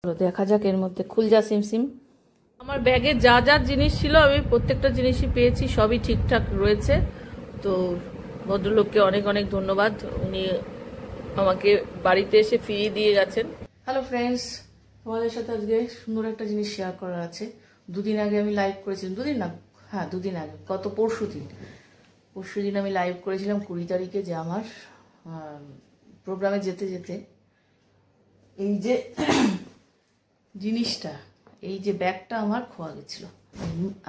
দেখা যাক এর মধ্যে খুল যা সিমসিম। আমার ব্যাগে যা যা জিনিস ছিল আমি প্রত্যেকটা জিনিসই পেয়েছি, সবই ঠিকঠাক রয়েছে। তো ভদ্রলোককে অনেক অনেক ধন্যবাদ, উনি আমাকে বাড়িতে এসে ফিরিয়ে দিয়ে গেছেন। হ্যালো ফ্রেন্ডস, তোমাদের সাথে আজকে সুন্দর একটা জিনিস শেয়ার করার আছে। দুদিন আগে আমি লাইভ করেছিলাম, দুদিন আগে গত পরশু দিন আমি লাইভ করেছিলাম 20 তারিখে, যে আমার প্রোগ্রামে যেতে যেতে এই যে জিনিসটা, এই যে ব্যাগটা আমার খোয়া গেছিল।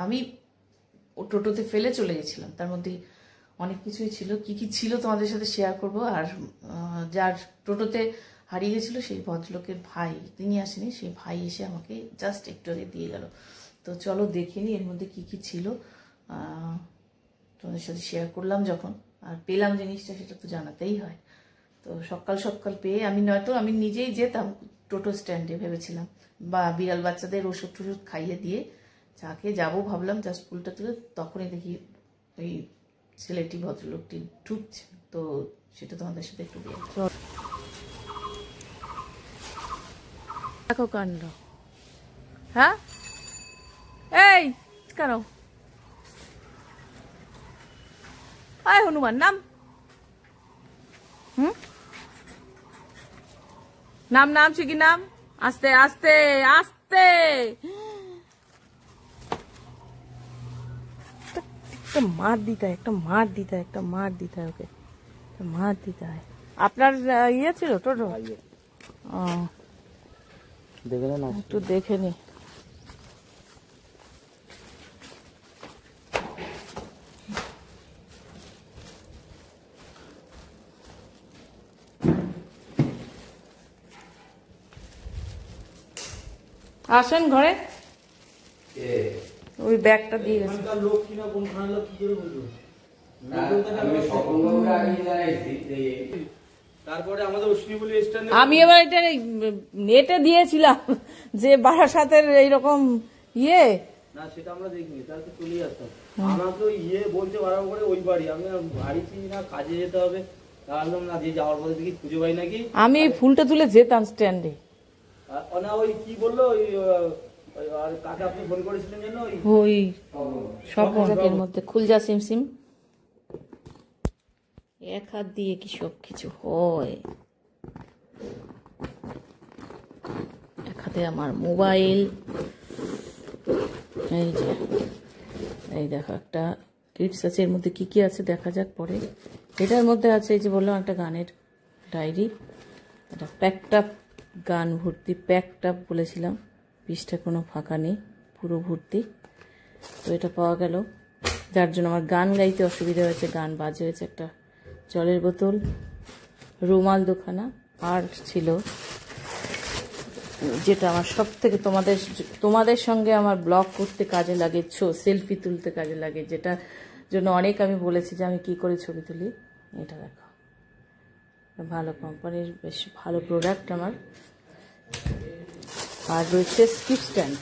আমি টোটোতে ফেলে চলে গেছিলাম, তার মধ্যে অনেক কিছুই ছিল। কি কি ছিল তোমাদের সাথে শেয়ার করব। আর যার টোটোতে হারিয়ে গেছিল সেই ভদ্রলোকের ভাই, তিনি আসেনি, সেই ভাই এসে আমাকে জাস্ট একটু আগে দিয়ে গেল। তো চলো দেখিনি এর মধ্যে কি কি ছিল, তোমাদের সাথে শেয়ার করলাম যখন, আর পেলাম জিনিসটা সেটা তো জানাতেই হয়। তো সকাল সকাল পেয়ে আমি নিজেই যেতাম টোটো স্ট্যান্ডে, ভেবেছিলাম বা বিড়াল বাচ্চাদের ওষুধ টষুধ খাইয়ে দিয়ে চাকে যাবো ভাবলাম, জাস্ট ফুলটা তুলে তখনই দেখি ওই ছেলেটি ভদ্রলোকটি ঢুকছে। তো সেটা তোমাদের সাথে একটু দেখো কাণ্ড। হ্যাঁ এই কেন আয় হনুমান নাম, নাম নাম শিখি নাম, আস্তে আস্তে আস্তে। একটা মার দিতে হয়, ওকে মার দিতে হয়। আপনার ইয়ে ছিল টোটো? একটু দেখে নি। আসেন ঘরে, ওই ব্যাগটা দিয়ে গেছে। আমি এবার এটা নেটে দিয়েছিলাম যে বারাসাতের এইরকম ইয়ে, না সেটা আমরা দেখিনি, তাহলে তো চলেই আসতাম। আমাকে ইয়ে বলছে বারবার করে ওই বাড়ি, আমি বাড়ি চিনি না, কাজে যেতে হবে, তাহলে না দিয়ে যাওয়ার পথে দেখি খুঁজে পাই নাকি। আমি ফুলটা তুলে যেতাম স্ট্যান্ডে। না ওই কি বললো ওই আর কাকে আপনি ফোন করেছিলেন যেন ওই স্বপ্নের মধ্যে খুল যা সিমসিম। এক হাত দিয়ে কি সব কিছু হয়। এক হাতে আমার মোবাইল, এই যে এই দেখো একটা কিডস আছে, এর মধ্যে কি কি আছে দেখা যাক পরে। এটার মধ্যে আছে এই যে বললাম একটা গানের ডায়েরি, এটা প্যাকটাপ গান ভর্তি, প্যাকটাপ বলেছিলাম, পৃষ্ঠা কোনো ফাঁকা নেই, পুরো ভর্তি। তো এটা পাওয়া গেল, যার জন্য আমার গান গাইতে অসুবিধা হয়েছে, গান বাজে হয়েছে। একটা জলের বোতল, রুমাল দুখানা, আর ছিল যেটা আমার সব থেকে তোমাদের সঙ্গে আমার ব্লগ করতে কাজে লাগে, সেলফি তুলতে কাজে লাগে, যেটা জন্য অনেক আমি বলেছি যে আমি কি করে ছবি তুলি। এটা দেখো, ভালো কোম্পানির, বেশ ভালো প্রোডাক্ট আমার। আর রয়েছে স্কিপ স্ট্যান্ড,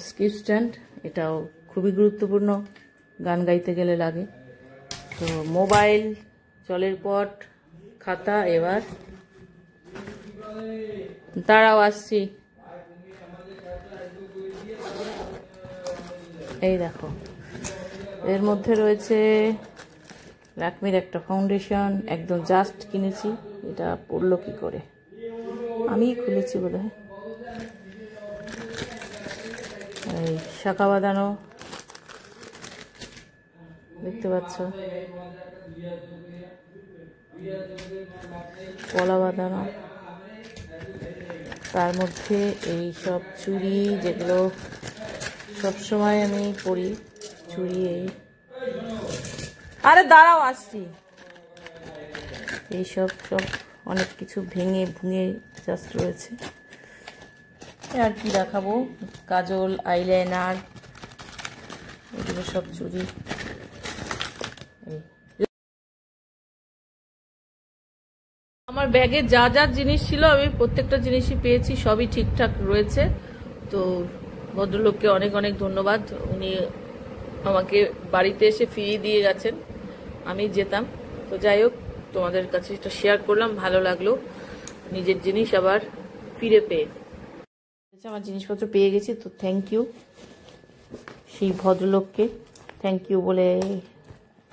স্কিপ স্ট্যান্ড, এটাও খুবই গুরুত্বপূর্ণ, গান গাইতে গেলে লাগে। তো মোবাইল, জলের পট, খাতা। এবার দাঁড়াও আসছি, এই দেখো এর মধ্যে রয়েছে ল্যাকমির একটা ফাউন্ডেশন, একদম জাস্ট কিনেছি। এটা পড়লো কি করে, আমি খুলেছি বোধহয়। এই শাখা বাঁধানো দেখতে পাচ্ছ, কলা বাঁধানো, তার মধ্যে এই সব চুড়ি, যেগুলো সবসময় আমি পরি, চুড়ি। এই আরে দাঁড়াও আসছি, এইসব সব অনেক কিছু ভেঙে ভুঙে জাস্ট রয়েছে। আর কি দেখাবো, কাজল, আইলাইনার, এগুলো সব চুড়ি। আমার ব্যাগে যা যা জিনিস ছিল আমি প্রত্যেকটা জিনিসই পেয়েছি, সবই ঠিকঠাক রয়েছে। তো ভদ্রলোককে অনেক অনেক ধন্যবাদ, উনি আমাকে বাড়িতে এসে ফিরিয়ে দিয়ে গেছেন। আমি যেতাম তো যাই হোক, তোমাদের কাছে এটা শেয়ার করলাম, ভালো লাগলো নিজের জিনিস আবার ফিরে পেয়ে। আমার জিনিসপত্র পেয়ে গেছি, তো থ্যাংক ইউ সেই ভদ্রলোককে। থ্যাংক ইউ বলে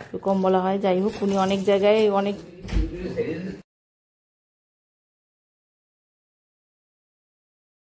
একটু কম বলা হয়, যাই হোক উনি অনেক জায়গায় অনেক